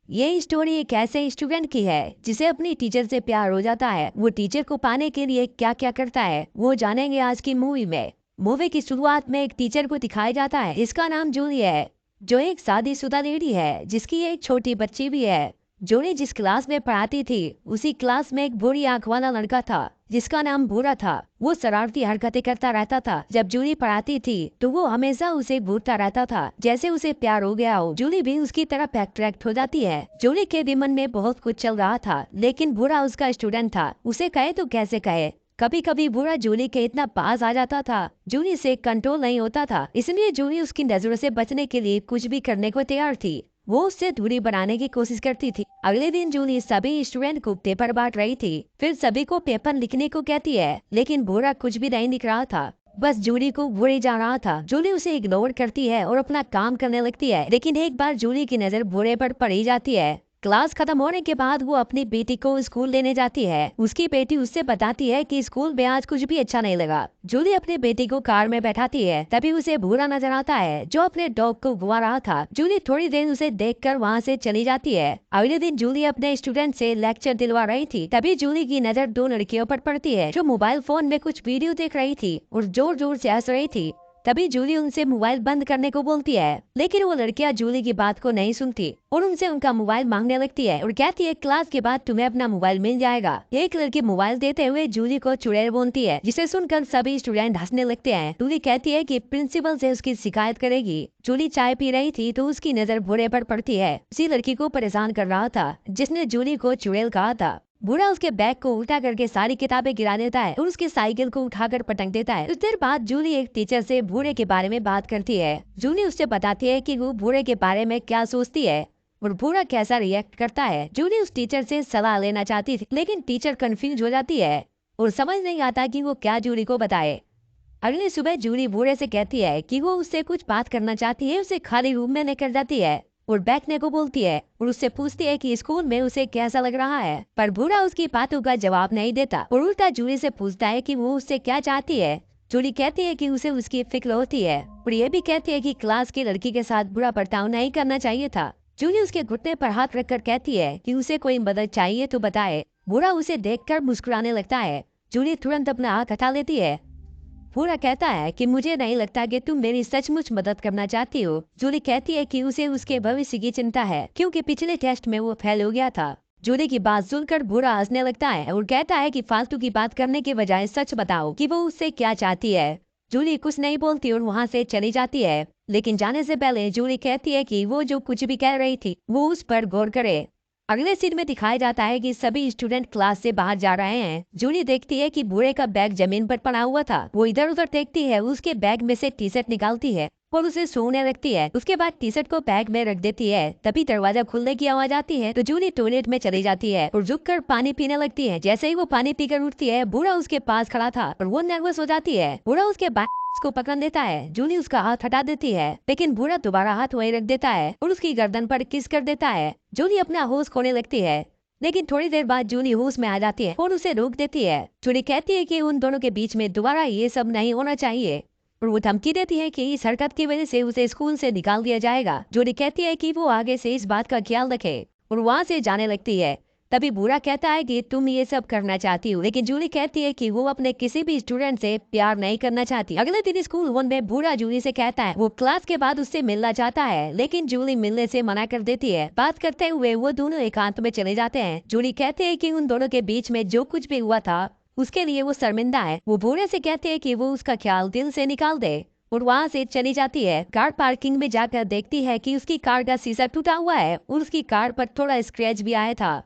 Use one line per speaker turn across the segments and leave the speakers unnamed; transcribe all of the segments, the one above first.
ये स्टोरी एक ऐसे स्टूडेंट की है जिसे अपनी टीचर से प्यार हो जाता है। वो टीचर को पाने के लिए क्या क्या करता है वो जानेंगे आज की मूवी में। मूवी की शुरुआत में एक टीचर को दिखाया जाता है, इसका नाम जूली है, जो एक शादीशुदा लेडी है जिसकी एक छोटी बच्ची भी है। जूली जिस क्लास में पढ़ाती थी उसी क्लास में एक बुरी आंख वाला लड़का था जिसका नाम भूरा था। वो शरारती हरकतें करता रहता था। जब जूली पढ़ाती थी तो वो हमेशा उसे घूरता रहता था जैसे उसे प्यार हो गया हो। जूली भी उसकी तरफ अट्रैक्ट हो जाती है। जूली के भी मन में बहुत कुछ चल रहा था, लेकिन भूरा उसका स्टूडेंट था, उसे कहे तो कैसे कहे। कभी कभी बुरा जूली के इतना पास आ जाता था, जूली से कंट्रोल नहीं होता था, इसलिए जूली उसकी नजरों से बचने के लिए कुछ भी करने को तैयार थी। वो उससे दूरी बनाने की कोशिश करती थी। अगले दिन जूली सभी स्टूडेंट को पेपर बांट रही थी, फिर सभी को पेपर लिखने को कहती है, लेकिन भूरा कुछ भी नहीं लिख रहा था, बस जूली को घूरे जा रहा था। जूली उसे इग्नोर करती है और अपना काम करने लगती है, लेकिन एक बार जूली की नजर भूरे पर पड़ी जाती है। क्लास खत्म होने के बाद वो अपनी बेटी को स्कूल लेने जाती है। उसकी बेटी उससे बताती है कि स्कूल में आज कुछ भी अच्छा नहीं लगा। जूली अपनी बेटी को कार में बैठाती है, तभी उसे भूरा नजर आता है जो अपने डॉग को घुमा रहा था। जूली थोड़ी देर उसे देखकर वहाँ से चली जाती है। अगले दिन जूली अपने स्टूडेंट से लेक्चर दिलवा रही थी, तभी जूली की नजर दो लड़कियों पर पड़ती है जो मोबाइल फोन में कुछ वीडियो देख रही थी और जोर जोर से हंस रही थी। तभी जूली उनसे मोबाइल बंद करने को बोलती है, लेकिन वो लड़कियां जूली की बात को नहीं सुनती और उनसे उनका मोबाइल मांगने लगती है और कहती है क्लास के बाद तुम्हें अपना मोबाइल मिल जाएगा। एक लड़की मोबाइल देते हुए जूली को चुड़ैल बोलती है, जिसे सुनकर सभी स्टूडेंट हंसने लगते हैं। जूली कहती है कि प्रिंसिपल से उसकी शिकायत करेगी। जूली चाय पी रही थी तो उसकी नजर भूरे पर पड़ती है। उसी लड़की को परेशान कर रहा था जिसने जूली को चुड़ैल कहा था। बूढ़ा उसके बैग को उल्टा करके सारी किताबें गिरा देता है और उसकी साइकिल को उठाकर पटक देता है। कुछ देर बाद जूली एक टीचर से बूढ़े के बारे में बात करती है। जूली उससे बताती है कि वो बूढ़े के बारे में क्या सोचती है और बूढ़ा कैसा रिएक्ट करता है। जूली उस टीचर से सलाह लेना चाहती थी, लेकिन टीचर कंफ्यूज हो जाती है और समझ नहीं आता कि वो क्या जूली को बताए। अगली सुबह जूली बूढ़े से कहती है कि वो उससे कुछ बात करना चाहती है। उसे खाली रूम में लेकर जाती है और बैठने को बोलती है और उससे पूछती है कि स्कूल में उसे कैसा लग रहा है, पर बूढ़ा उसकी बातों का जवाब नहीं देता और उल्टा जूली से पूछता है कि वो उससे क्या चाहती है। जूली कहती है कि उसे उसकी फिक्र होती है और ये भी कहती है कि क्लास की लड़की के साथ बुरा बर्ताव नहीं करना चाहिए था। जूली उसके घुटने पर हाथ रखकर कहती है कि उसे कोई मदद चाहिए तो बताए। बूढ़ा उसे देखकर मुस्कुराने लगता है। जूली तुरंत अपना हाथ हटा लेती है। पूरा कहता है कि मुझे नहीं लगता कि तुम मेरी सचमुच मदद करना चाहती हो। जूली कहती है कि उसे उसके भविष्य की चिंता है क्योंकि पिछले टेस्ट में वो फेल हो गया था। जूली की बात सुनकर बुरा हंसने लगता है और कहता है कि फालतू की बात करने के बजाय सच बताओ कि वो उससे क्या चाहती है। जूली कुछ नहीं बोलती और वहाँ से चली जाती है, लेकिन जाने से पहले जूली कहती है कि वो जो कुछ भी कह रही थी वो उस पर गौर करे। अगले सीन में दिखाया जाता है कि सभी स्टूडेंट क्लास से बाहर जा रहे हैं। जूली देखती है कि बूढ़े का बैग जमीन पर पड़ा हुआ था। वो इधर उधर देखती है, उसके बैग में से टी शर्ट निकालती है और उसे सूंघने लगती है। उसके बाद टी शर्ट को बैग में रख देती है। तभी दरवाजा खुलने की आवाज आती है तो जूली टॉयलेट में चली जाती है और झुककर पानी पीने लगती है। जैसे ही वो पानी पीकर उठती है, बूढ़ा उसके पास खड़ा था और वो नर्वस हो जाती है। बूढ़ा उसके बैग को पकड़ लेता है। जूली उसका हाथ हटा देती है, लेकिन बूढ़ा दोबारा हाथ वहीं रख देता है और उसकी गर्दन पर किस कर देता है। जूली अपना होश खोने लगती है, लेकिन थोड़ी देर बाद जूली होश में आ जाती है और उसे रोक देती है। जूली कहती है कि उन दोनों के बीच में दोबारा ये सब नहीं होना चाहिए और वो धमकी देती है कि इस हरकत की वजह से उसे स्कूल से निकाल दिया जाएगा। जूली कहती है कि वो आगे से इस बात का ख्याल रखे और वहाँ से जाने लगती है। तभी बूढ़ा कहता है कि तुम ये सब करना चाहती हो, लेकिन जूली कहती है कि वो अपने किसी भी स्टूडेंट से प्यार नहीं करना चाहती। अगले दिन स्कूल वन में बूढ़ा जूली से कहता है वो क्लास के बाद उससे मिलना चाहता है, लेकिन जूली मिलने से मना कर देती है। बात करते हुए वो दोनों एकांत में चले जाते हैं। जूली कहते हैं कि उन दोनों के बीच में जो कुछ भी हुआ था उसके लिए वो शर्मिंदा है। वो बूढ़े से कहते हैं कि वो उसका ख्याल दिल से निकाल दे और वहाँ से चली जाती है। कार पार्किंग में जाकर देखती है कि उसकी कार का शीशा टूटा हुआ है और उसकी कार पर थोड़ा स्क्रैच भी आया था,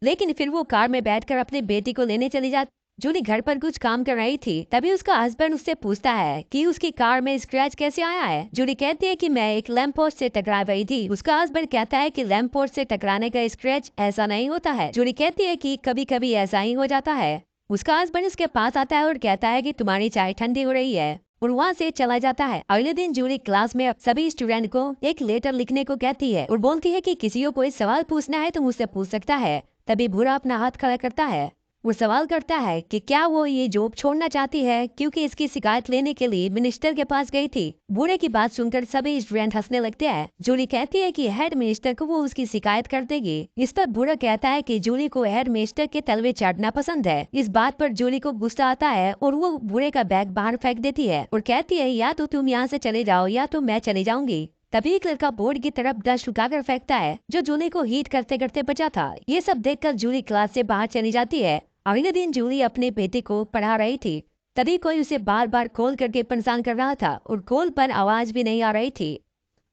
लेकिन फिर वो कार में बैठकर अपनी बेटी को लेने चली जाती। जूली घर पर कुछ काम कर रही थी, तभी उसका हस्बैंड उससे पूछता है कि उसकी कार में स्क्रैच कैसे आया है। जूली कहती है कि मैं एक लैंप पोस्ट से टकरा गई थी। उसका हस्बैंड कहता है कि लैंप पोस्ट से टकराने का स्क्रैच ऐसा नहीं होता है। जूली कहती है कि कभी कभी ऐसा ही हो जाता है। उसका हस्बैंड उसके पास आता है और कहता है कि तुम्हारी चाय ठंडी हो रही है और वहाँ से चला जाता है। अगले दिन जूली क्लास में सभी स्टूडेंट को एक लेटर लिखने को कहती है और बोलती है कि किसी को कोई सवाल पूछना है तो मुझसे पूछ सकता है। तभी बूढ़ा अपना हाथ खड़ा करता है। वो सवाल करता है कि क्या वो ये जॉब छोड़ना चाहती है क्योंकि इसकी शिकायत लेने के लिए मिनिस्टर के पास गई थी। बूढ़े की बात सुनकर सभी स्टूडेंट हंसने लगते हैं। जूली कहती है कि हेड मिनिस्टर को वो उसकी शिकायत कर देगी। इस पर बूढ़ा कहता है कि जूली को हेड मिनिस्टर के तलवे चाटना पसंद है। इस बात पर जूली को गुस्सा आता है और वो बूढ़े का बैग बाहर फेंक देती है और कहती है या तो तुम यहाँ से चले जाओ या तो मैं चली जाऊंगी। तभी एक लड़का बोर्ड की तरफ डस्ट उठाकर फेंकता है जो जूली को हीट करते करते बचा था। ये सब देखकर जूली क्लास से बाहर चली जाती है। अगले दिन जूली अपने बेटे को पढ़ा रही थी, तभी कोई उसे बार बार कॉल करके परेशान कर रहा था और कॉल पर आवाज भी नहीं आ रही थी।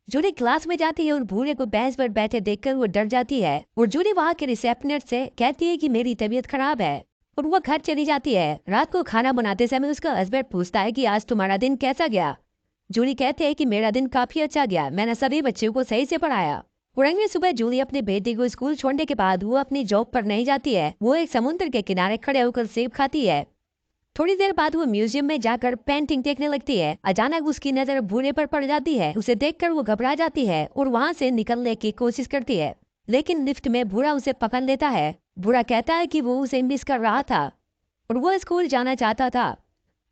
जूली क्लास में जाती है और बूढ़े को बेंच पर बैठे देखकर वो डर जाती है और जूली वहाँ के रिसेप्शनिस्ट से कहती है कि मेरी तबीयत खराब है और वो घर चली जाती है। रात को खाना बनाते समय उसका हस्बैंड पूछता है कि आज तुम्हारा दिन कैसा गया। जूली कहते हैं कि मेरा दिन काफी अच्छा गया, मैंने सभी बच्चों को सही से पढ़ाया। और अगली सुबह जूली अपने बेटे को स्कूल छोड़ने के बाद वो अपनी जॉब पर नहीं जाती है। वो एक समुद्र के किनारे खड़े होकर सेब खाती है। थोड़ी देर बाद वो म्यूजियम में जाकर पेंटिंग देखने लगती है। अचानक उसकी नजर बूढ़े पर पड़ जाती है। उसे देखकर वो घबरा जाती है और वहाँ से निकलने की कोशिश करती है, लेकिन लिफ्ट में बूढ़ा उसे पकड़ लेता है। बूढ़ा कहता है कि वो उसे मिस कर रहा था और वो स्कूल जाना चाहता था।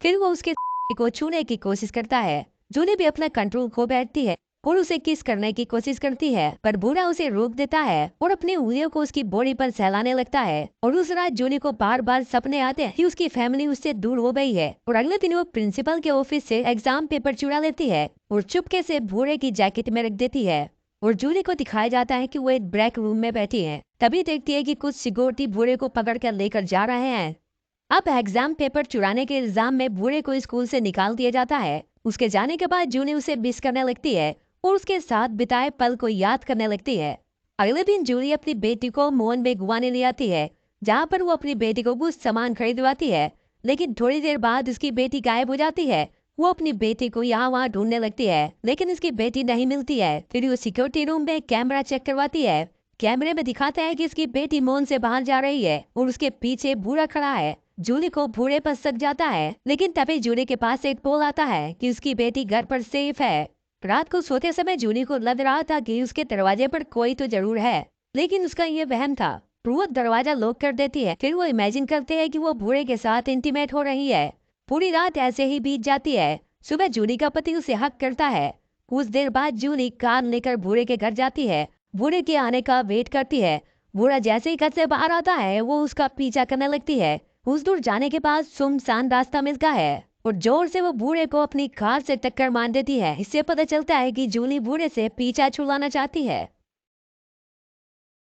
फिर वो उसके को छूने की कोशिश करता है। जूली भी अपना कंट्रोल खो बैठती है और उसे किस करने की कोशिश करती है, पर बूढ़ा उसे रोक देता है और अपनी उंगलियों को उसकी बॉडी पर सहलाने लगता है। और उस रात जूली को बार बार सपने आते हैं कि उसकी फैमिली उससे दूर हो गई है। और अगले दिन वो प्रिंसिपल के ऑफिस से एग्जाम पेपर चुरा लेती है और चुपके से बूढ़े की जैकेट में रख देती है। और जूली को दिखाया जाता है कि वो एक ब्रेक रूम में बैठी है। तभी देखती है कि कुछ सिक्योरिटी बूढ़े को पकड़ कर लेकर जा रहे हैं। अब एग्जाम पेपर चुराने के इल्जाम में बूढ़े को स्कूल से निकाल दिया जाता है। उसके जाने के बाद जूली उसे मिस करने लगती है और उसके साथ बिताए पल को याद करने लगती है। अगले दिन जूली अपनी बेटी को मॉल में घुमाने ले आती है, जहाँ पर वो अपनी बेटी को कुछ सामान खरीदवाती है। लेकिन थोड़ी देर बाद उसकी बेटी गायब हो जाती है। वो अपनी बेटी को यहाँ वहाँ ढूंढने लगती है, लेकिन उसकी बेटी नहीं मिलती है। फिर वो सिक्योरिटी रूम में कैमरा चेक करवाती है। कैमरे में दिखाता है कि उसकी बेटी मॉल से बाहर जा रही है और उसके पीछे बूढ़ा खड़ा है। जूली को बूढ़े पर शक जाता है, लेकिन तभी जूली के पास एक कॉल आता है कि उसकी बेटी घर पर सेफ है। रात को सोते समय जूली को लग रहा था कि उसके दरवाजे पर कोई तो जरूर है, लेकिन उसका ये वहम था। वो दरवाजा लॉक कर देती है। फिर वो इमेजिन करते हैं कि वो बूढ़े के साथ इंटीमेट हो रही है। पूरी रात ऐसे ही बीत जाती है। सुबह जूली का पति उसे हक करता है। कुछ देर बाद जूली कार लेकर बूढ़े के घर जाती है। बूढ़े के आने का वेट करती है। बूढ़ा जैसे ही घर से बाहर आता है वो उसका पीछा करने लगती है। कुछ दूर जाने के बाद सुनसान रास्ता मिलता है और जोर से वो बूढ़े को अपनी कार से टक्कर मार देती है। इससे पता चलता है कि जूली बूढ़े से पीछा छुड़वाना चाहती है।